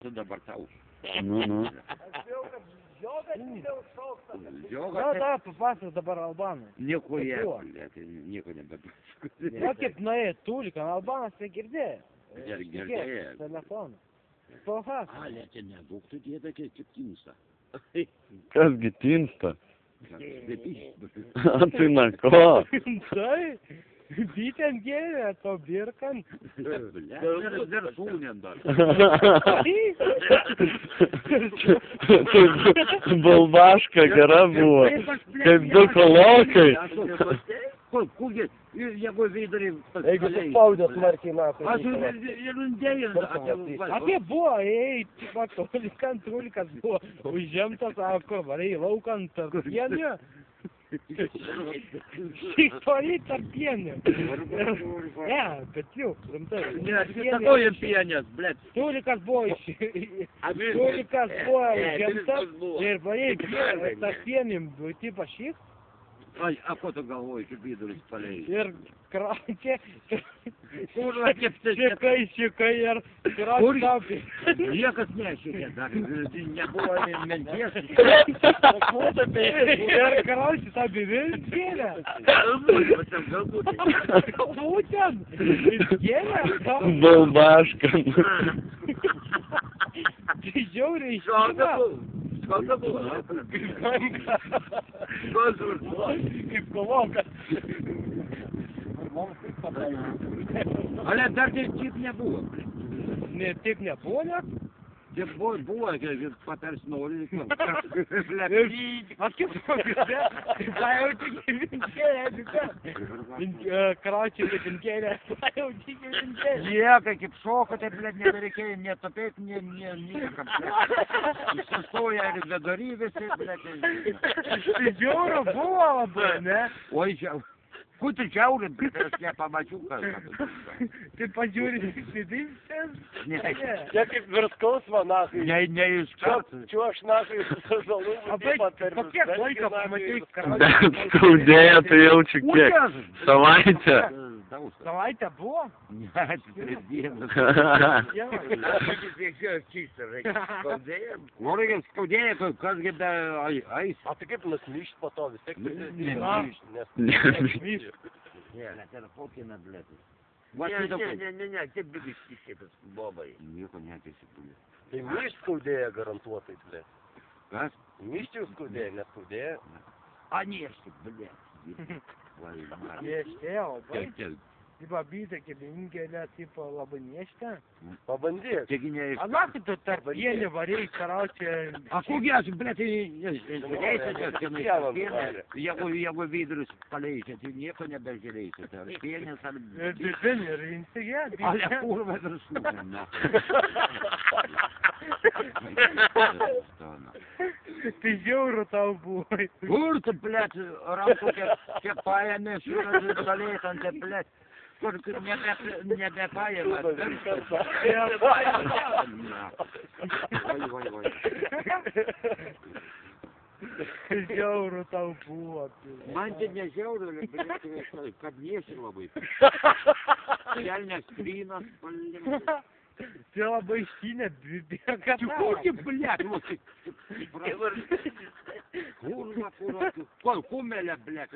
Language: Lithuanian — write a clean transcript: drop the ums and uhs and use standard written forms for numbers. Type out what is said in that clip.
metų dabar tau. Nu. Da, papasakok dabar Albanai. Nieko jie, nieko nebepasakoti. Va kaip nuėjo Tulika, Albanas tai girdėjo. Girdėjo. Telefoną. Papasakok. Ale, čia nedaug tu dėda, kaip tinsta. Kasgi tinsta? Kas Tai na ko? Tai, bitėm gėlė, to birkan. Viršūnėm dar. Balbaška gera buvo. Kaip du kolokai. Kugi, jeigu veidari... Jeigu suspaudė smarkiai metų. Aš ir undėjau. Apie buvo, tipo, Tulikas buvo užžemtas, sako, varai laukan tarp pienio. Tik toli tarp pienio. Ne, bet jau, rimtai. Neatsitakoju pienės, blėt. Tulikas buvo užžemtas ir varai tarp pienim, tipo šik. Ai, a ko tu galvoji, kaip viduris palei? Ir kraukė, Kurva, kaip tai... šikai ir kraukė. Niekas nešikė, dar nebuvo menties. Ir kraukė tą bevilį gėlę. Galbūt. Būtent, gėlę. Balbaška. Tai žiauriai iškina. Kokia buvo? Kaip kolokas. Ale dar taip nebuvo. Ne, taip nebuvo net? Taip buvo, kad patars nori. Vat kaip sakė, tai jau tik vinkėlė, kraučiai kaip vinkėlė, tai jau tik vinkėlė. Jėga, kaip šoko, taip, blėt, nebereikėjo netapėt, niekam. Sustoja ir vedary visi, blėt. Tai žiauro buvo labai, ne? Oi, žiauro. Kur tu žiauri, bet aš nepamačiau, kad... Tai pažiūri, įsidimsės? Ne. Čia kaip virskausma, nakai. Ne iš karto. Čia aš nakai su žalų. Kokie laiką pamatei, Bet skaudėjo, tai jaučiu kiek. Savaitę. Savaitę buvo? Ne, 3 dienas. Nori, skaudėjo, kasgi be ais. O tai kaip nuslyšt po to vis tiek? Ne. Ne, tai yra fotkina, blėt. Ne, kaip biškis kaip bobai. Nieko neteisipulė. Tai myšt skaudėjo garantuotai, blė. Kas? Myšt jau skaudėjo, neskaudėjo. A, nešti, blėt. Nešėjo, labai. Taip. Tipo, bitė, kaip vinkėlė, tipo, labai nešti. Pabandyk. Taigi ne iš... A nakai tu tarp pienį varėjai, karaučią... A kugi aš, blėt, jeigu vidurius paleisė, tai nieko nebežiūrėsite. Ar pienis, ar... Ir instigė, Ale kurva viršūnė, ne. Tai žiauru tau buvo. Kur tu, blėt, ranku kiek paėmė, šiuras galėtant, blėt. Kur nebepaėmė. Oi. Žiauru tau buvo. Man tai nežiauru, kad nėsi labai. Kelnės krynas, palinkas. Tai labai štinė, bėga. Kokį, blėt, Kurva, kumelė, blėt,